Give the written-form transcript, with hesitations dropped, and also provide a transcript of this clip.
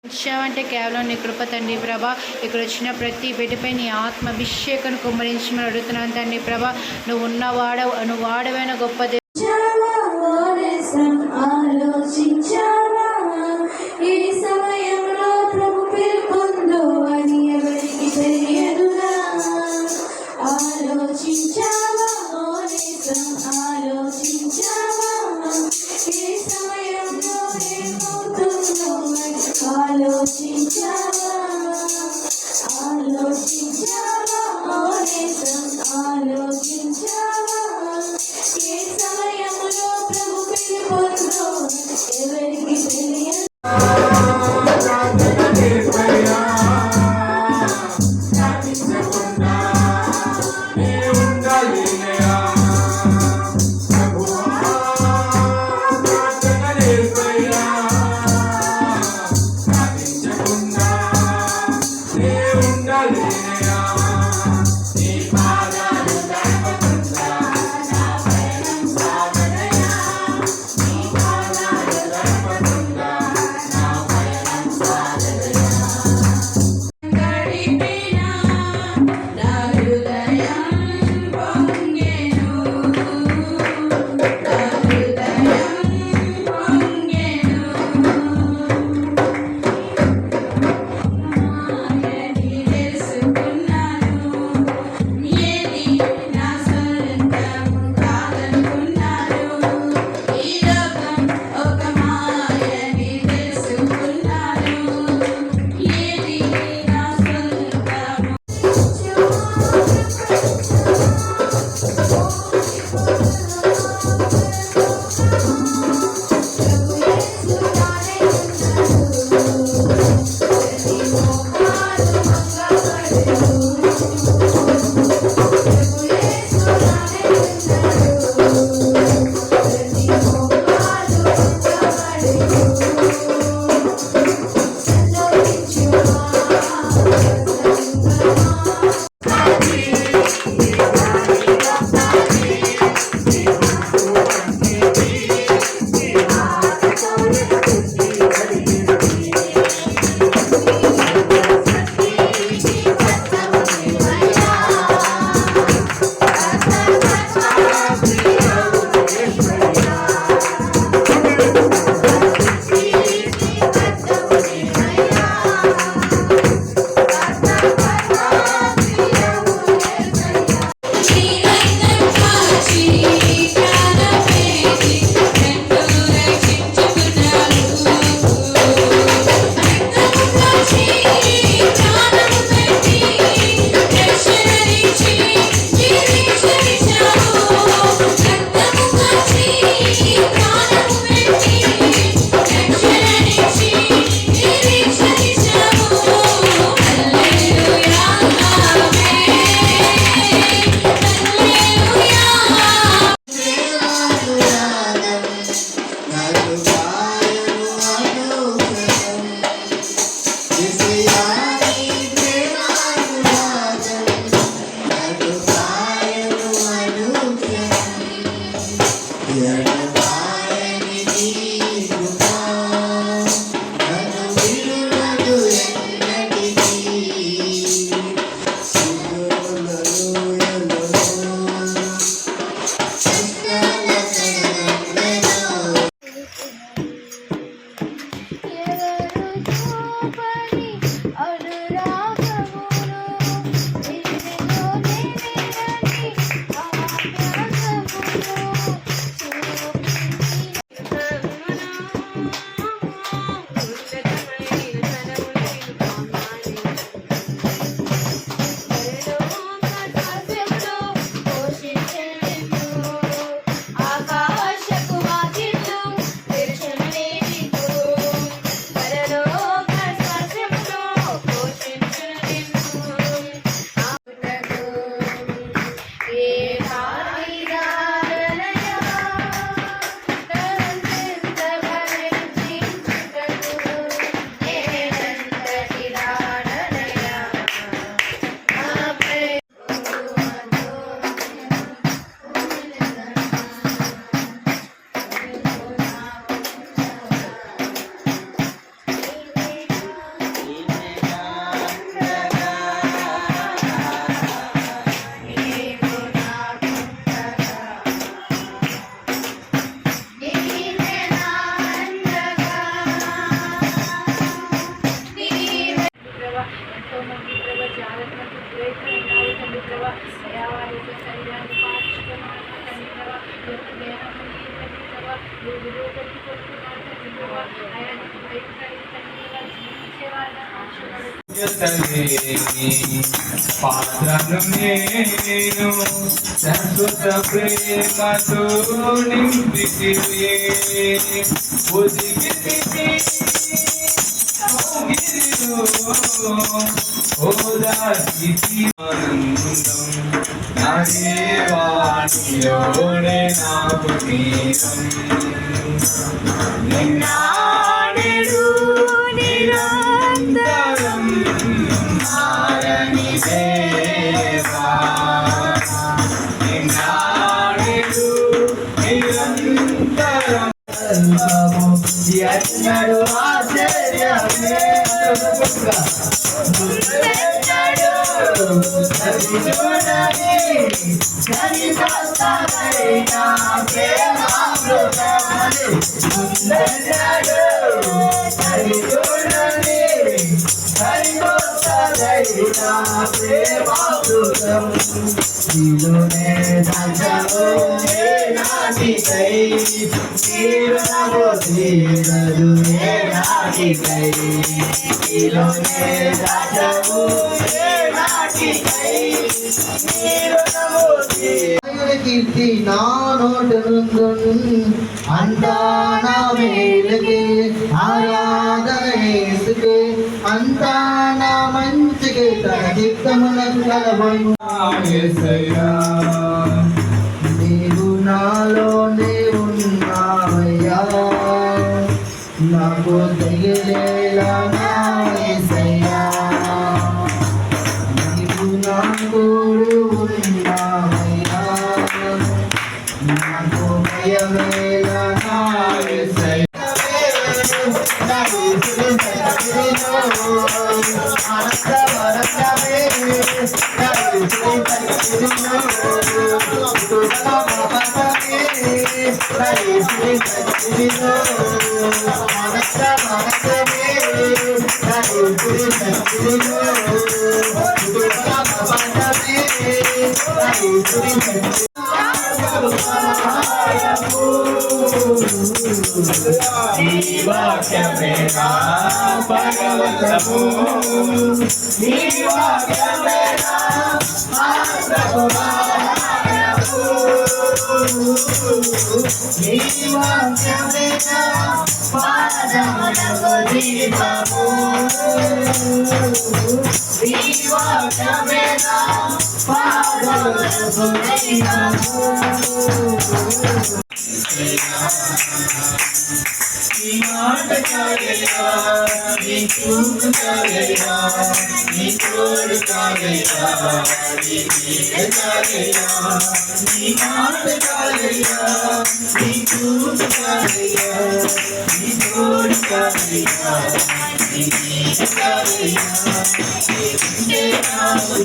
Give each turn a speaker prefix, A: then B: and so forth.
A: ఇచ్చావంటే కేవలం నీ కృప తండ్రి ప్రభా. ఇక్కడ వచ్చిన ప్రతి బిడ్డపై నీ ఆత్మాభిషేకాన్ని కుమ్మరించమని అడుగుతున్నాను తండ్రి ప్రభా. నువ్వు వాడవైన గొప్ప
B: ఆలోచించావా ఈ సమయంలో ప్రభు పిలుపుందో అని ఎవరికి తెలియదురా. ఆలోచించావా ఆలోచించావా ఈ సమయంలో ఏమవుతుందో అని ఆలోచించావా ఆలోచించావా ఆలోచించావా ఈ సమయం
C: పాత్రను నేను శాశ్వత ప్రేమతో నింపితివి ఒదిగితివి ఓదార్చితి ఆనందం నా దేవానిలోనే నాకు తీరం నిన్నాడెడు నిరంతరం మారని దేవా నిన్నాడెడు నిరంతరం ఎన్నడు ఆశ్చర్యమే ముందెన్నడు సరిచూడని సరికొత్తదైన ప్రేమామృతమని ముందెన్నడు సరిచూడని సరికొత్తదైన ప్రేమామృతం నీలోనే దాచావు నాటికై నీరు నవ్వు తీరదు నాటికై నీలోనే దాచావు నాటికై నీరు నవ్వు కీర్తి నా నోటనుందు అంతా నా మేలుకి ఆరాధన యేసుకే అంతా నా మంచికి తన చిత్తమునకు కలవను యేసయ్యా నీవు నాలోనే ఉన్నావయ్యా నాకు తెగిలేలా నా యేసయ్యా నీవు నా తోడు ఉన్నావయ్యా నాకు భయమేలా నా యేసయ్యా వాక్యమేనా భగవంతము నీ వాక్యమేనా నీ వాక్యమేనా పాదములకు దీపము నీ వాక్యమేనా పాదములకు దీపము నీ మాట కాగయ్యా నీ చూపు కాగయ్యా నీ తోడు కాగయ్యా నీ నీడ కాగయ్యా నీ మాట కాగయ్యా నీ చూపు కాగయ్యా నీ తోడు కాగయ్యా నీ నీడ కాగయ్యా నీ నాకు